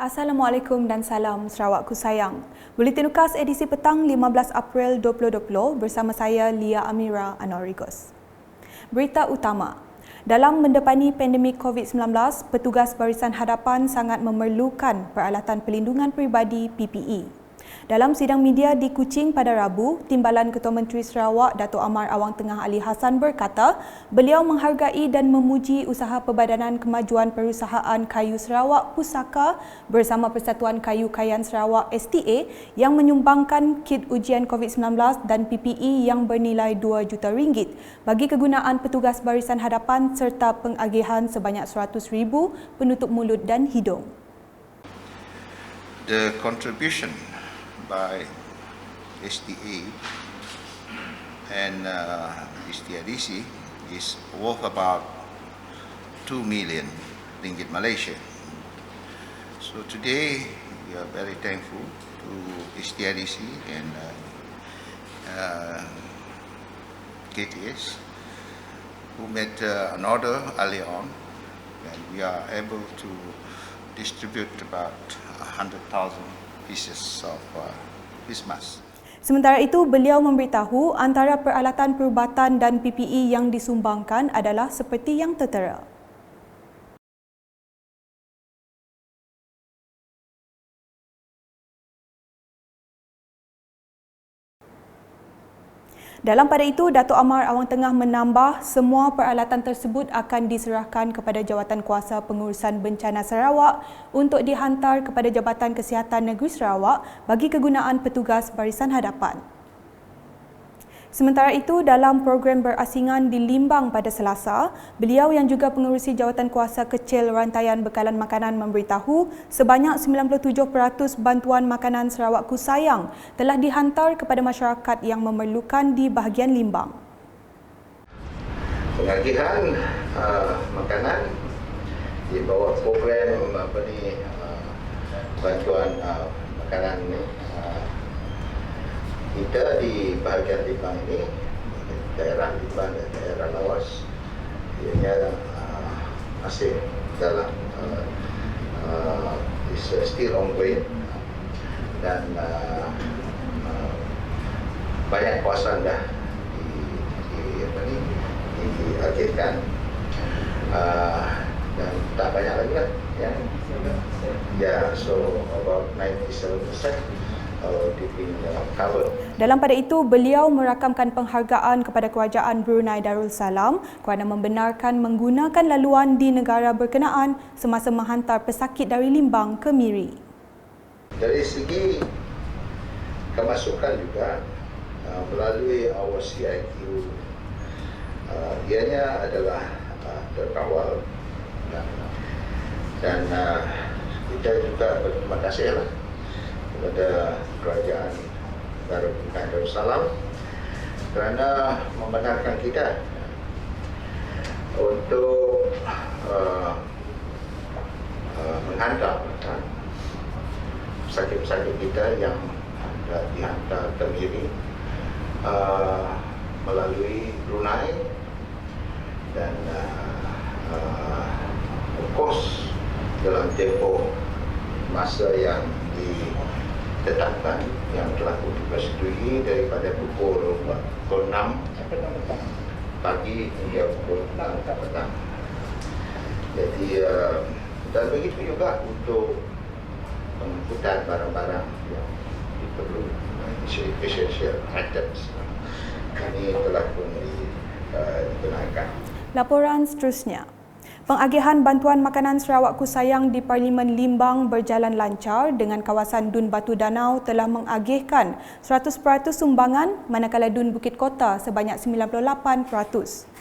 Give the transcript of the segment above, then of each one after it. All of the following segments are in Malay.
Assalamualaikum dan salam Sarawakku sayang. Buletin UKAS edisi petang 15 April 2020 bersama saya Lia Amira Anorigos. Berita utama. Dalam mendepani pandemik COVID-19, petugas barisan hadapan sangat memerlukan peralatan pelindungan peribadi PPE. Dalam sidang media di Kuching pada Rabu, Timbalan Ketua Menteri Sarawak Dato' Amar Awang Tengah Ali Hassan berkata, beliau menghargai dan memuji usaha Perbadanan Kemajuan Perusahaan Kayu Sarawak Pusaka bersama Persatuan Kayu Kayan Sarawak STA yang menyumbangkan kit ujian COVID-19 dan PPE yang bernilai RM2 juta bagi kegunaan petugas barisan hadapan serta pengagihan sebanyak 100,000 penutup mulut dan hidung. The contribution by STA and STIDC is worth about 2 million ringgit Malaysia. So today we are very thankful to STIDC and KTS who made an order earlier on, and we are able to distribute about 100,000 pieces of face mask. Sementara itu, beliau memberitahu antara peralatan perubatan dan PPE yang disumbangkan adalah seperti yang tertera. Dalam pada itu, Dato' Amar Awang Tengah menambah semua peralatan tersebut akan diserahkan kepada Jawatankuasa Pengurusan Bencana Sarawak untuk dihantar kepada Jabatan Kesihatan Negeri Sarawak bagi kegunaan petugas barisan hadapan. Sementara itu, dalam program berasingan di Limbang pada Selasa, beliau yang juga pengerusi Jawatankuasa Kecil Rantaian Bekalan Makanan memberitahu sebanyak 97% bantuan makanan Sarawakku Sayang telah dihantar kepada masyarakat yang memerlukan di bahagian Limbang. Pengagihan makanan di bawah program bantuan makanan ini. Kita di bahagian Limbang ini, daerah Limbang dan daerah Lawas, ianya masih dalam still ongoing, dan banyak kawasan dah diakhirkan, dan tak banyak lagi lah yang so about 97% Dalam pada itu, beliau merakamkan penghargaan kepada Kerajaan Brunei Darussalam kerana membenarkan menggunakan laluan di negara berkenaan semasa menghantar pesakit dari Limbang ke Miri. Dari segi kemasukan juga melalui our CIQ, ianya adalah terkawal, dan kita juga berterima kasih kepada Kerajaan Brunei Darussalam kerana membenarkan kita untuk menghantar pesakit-pesakit kita yang dihantar ke Miri melalui Brunei, dan of course dalam tempoh masa yang ditetapkan yang telah dipersetujui daripada pukul 6 pagi hingga pukul 6 petang. Jadi dan begitu juga untuk pengangkutan barang-barang yang diperlukan, essential items, ini telah pun digunakan. Laporan seterusnya. Pengagihan bantuan makanan Sarawakku Sayang di Parlimen Limbang berjalan lancar dengan kawasan Dun Batu Danau telah mengagihkan 100% sumbangan manakala Dun Bukit Kota sebanyak 98%.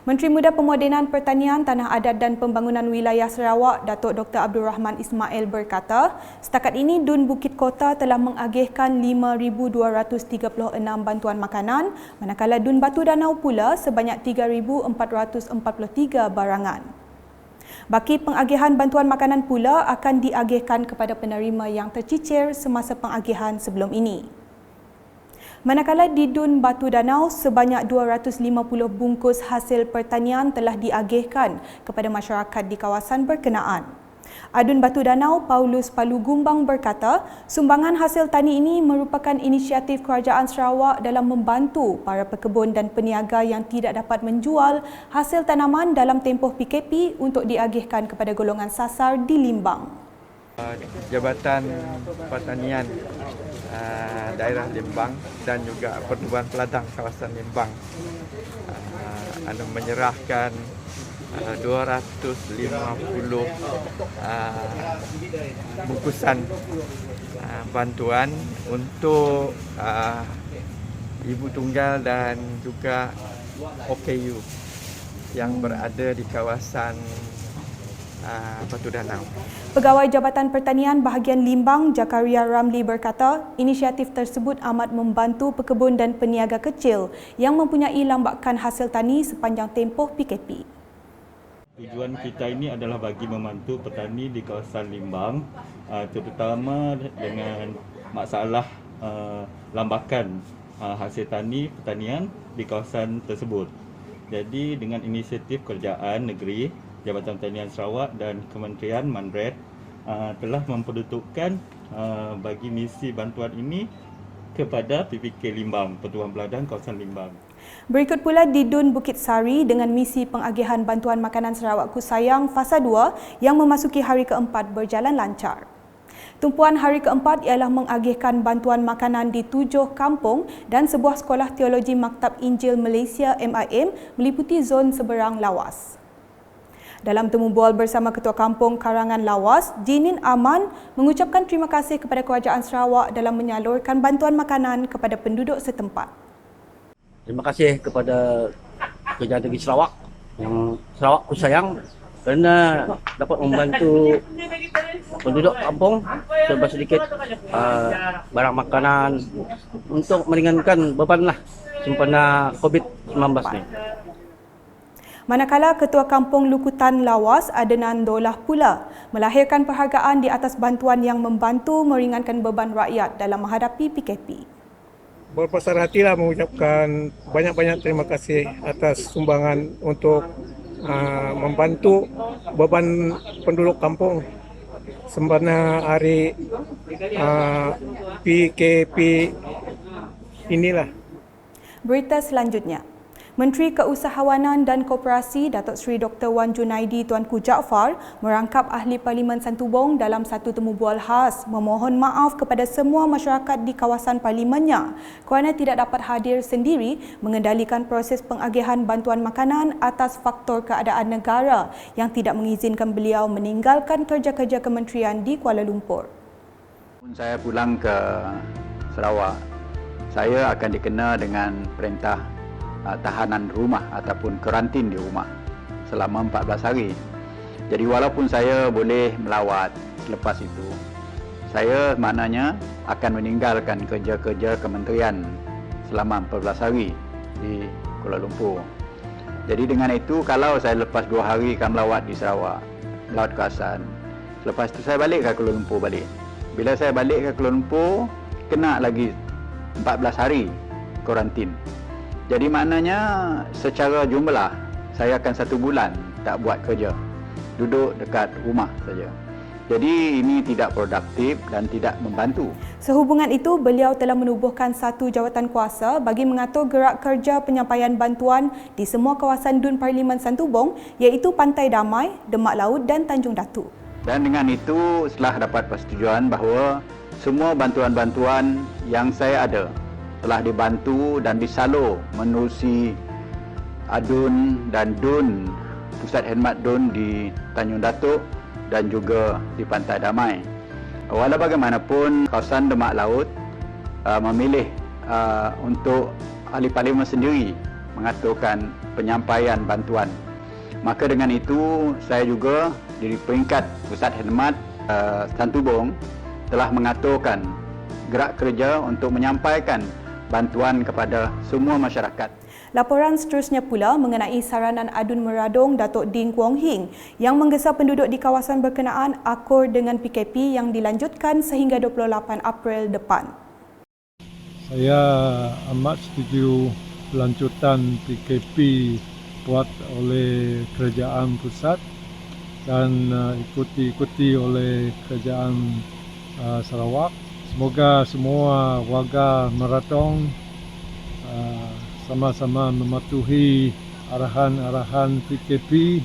Menteri Muda Pemodenan Pertanian, Tanah Adat dan Pembangunan Wilayah Sarawak, Datuk Dr. Abdul Rahman Ismail berkata, setakat ini Dun Bukit Kota telah mengagihkan 5,236 bantuan makanan, manakala Dun Batu Danau pula sebanyak 3,443 barangan. Baki pengagihan bantuan makanan pula akan diagihkan kepada penerima yang tercicir semasa pengagihan sebelum ini. Manakala di Dun Batu Danau, sebanyak 250 bungkus hasil pertanian telah diagihkan kepada masyarakat di kawasan berkenaan. Adun Batu Danau Paulus Palu Gumbang berkata, sumbangan hasil tani ini merupakan inisiatif Kerajaan Sarawak dalam membantu para pekebun dan peniaga yang tidak dapat menjual hasil tanaman dalam tempoh PKP untuk diagihkan kepada golongan sasar di Limbang. Jabatan Pertanian daerah Limbang dan juga Pertubuhan Peladang kawasan Limbang menyerahkan 250 bungkusan bantuan untuk ibu tunggal dan juga OKU yang berada di kawasan Batu Danau. Pegawai Jabatan Pertanian bahagian Limbang, Jakaria Ramli berkata, inisiatif tersebut amat membantu pekebun dan peniaga kecil yang mempunyai lambakan hasil tani sepanjang tempoh PKP. Tujuan kita ini adalah bagi membantu petani di kawasan Limbang, terutama dengan masalah lambakan hasil tani pertanian di kawasan tersebut. Jadi dengan inisiatif Kerajaan Negeri, Jabatan Pertanian Sarawak dan Kementerian Manred telah memperuntukkan bagi misi bantuan ini kepada PPK Limbang, Pertubuhan Peladang kawasan Limbang. Berikut pula di Dun Bukit Sari dengan misi pengagihan bantuan makanan Sarawak Ku Sayang Fasa 2 yang memasuki hari keempat berjalan lancar. Tumpuan hari keempat ialah mengagihkan bantuan makanan di 7 kampung dan sebuah sekolah teologi Maktab Injil Malaysia MIM meliputi zon seberang Lawas. Dalam temu bual bersama Ketua Kampung Karangan Lawas, Jinin Aman mengucapkan terima kasih kepada Kerajaan Sarawak dalam menyalurkan bantuan makanan kepada penduduk setempat. Terima kasih kepada Kerajaan Negeri Sarawak yang Sarawak Ku Sayang kerana dapat membantu penduduk kampung serba sedikit barang makanan untuk meringankan bebanlah sempena COVID-19 ni. Manakala Ketua Kampung Lukutan Lawas, Adenan Dolah pula melahirkan penghargaan di atas bantuan yang membantu meringankan beban rakyat dalam menghadapi PKP. Berbesar hatilah mengucapkan banyak-banyak terima kasih atas sumbangan untuk membantu beban penduduk kampung sempena hari PKP inilah. Berita selanjutnya. Menteri Keusahawanan dan Koperasi Datuk Seri Dr. Wan Junaidi Tuanku Jaafar merangkap Ahli Parlimen Santubong dalam satu temu bual khas memohon maaf kepada semua masyarakat di kawasan parlimennya kerana tidak dapat hadir sendiri mengendalikan proses pengagihan bantuan makanan atas faktor keadaan negara yang tidak mengizinkan beliau meninggalkan kerja-kerja kementerian di Kuala Lumpur. Saya pulang ke Sarawak, saya akan dikena dengan perintah tahanan rumah ataupun karantin di rumah selama 14 hari. Jadi walaupun saya boleh melawat selepas itu, saya maknanya akan meninggalkan kerja-kerja kementerian selama 14 hari di Kuala Lumpur. Jadi dengan itu, kalau saya lepas 2 hari akan melawat di Sarawak, melawat kawasan, selepas itu saya balik ke Kuala Lumpur balik. Bila saya balik ke Kuala Lumpur, kena lagi 14 hari karantin. Jadi maknanya secara jumlah saya akan 1 bulan tak buat kerja, duduk dekat rumah saja. Jadi ini tidak produktif dan tidak membantu. Sehubungan itu, beliau telah menubuhkan satu jawatan kuasa bagi mengatur gerak kerja penyampaian bantuan di semua kawasan Dun Parlimen Santubong iaitu Pantai Damai, Demak Laut dan Tanjung Datu. Dan dengan itu setelah dapat persetujuan bahawa semua bantuan-bantuan yang saya ada telah dibantu dan disalur menerusi Adun dan Dun, Pusat Khidmat Dun di Tanjung Datuk dan juga di Pantai Damai. Walau bagaimanapun, kawasan Demak Laut memilih untuk ahli parlimen sendiri mengaturkan penyampaian bantuan. Maka dengan itu, saya juga di peringkat Pusat Khidmat Santubong telah mengaturkan gerak kerja untuk menyampaikan bantuan kepada semua masyarakat. Laporan seterusnya pula mengenai saranan Adun Meradong Datuk Ding Kuong Hing yang menggesa penduduk di kawasan berkenaan akur dengan PKP yang dilanjutkan sehingga 28 April depan. Saya amat setuju lanjutan PKP buat oleh kerajaan pusat dan ikuti oleh Kerajaan Sarawak. Semoga semua warga Meratong sama-sama mematuhi arahan-arahan PKP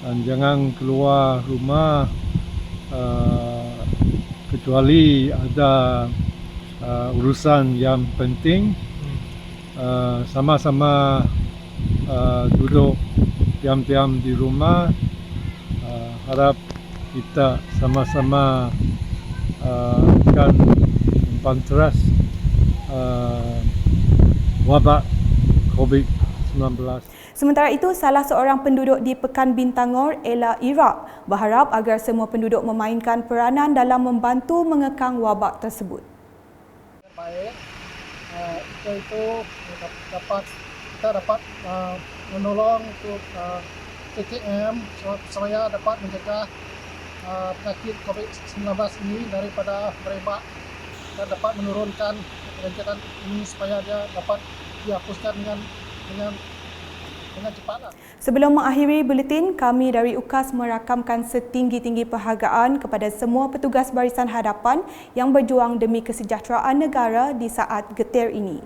dan jangan keluar rumah kecuali ada urusan yang penting. Sama-sama duduk diam-diam di rumah. Harap kita sama-sama akan membanteras wabak COVID-19. Sementara itu, salah seorang penduduk di Pekan Bintangor, Ella Iraq, berharap agar semua penduduk memainkan peranan dalam membantu mengekang wabak tersebut. Baik, kita dapat menolong untuk KKM supaya dapat mencegah penyakit COVID-19 ini daripada merebak dan dapat menurunkan rentetan ini supaya dia dapat dihapuskan dengan cepatlah. Sebelum mengakhiri buletin, kami dari UKAS merakamkan setinggi-tinggi penghargaan kepada semua petugas barisan hadapan yang berjuang demi kesejahteraan negara di saat getir ini.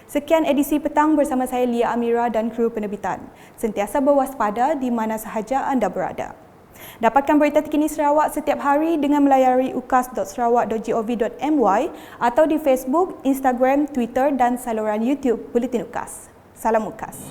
Sekian edisi petang bersama saya Lia Amira dan kru penerbitan. Sentiasa berwaspada di mana sahaja anda berada. Dapatkan berita terkini Sarawak setiap hari dengan melayari ukas.sarawak.gov.my atau di Facebook, Instagram, Twitter dan saluran YouTube Buletin UKAS. Salam UKAS.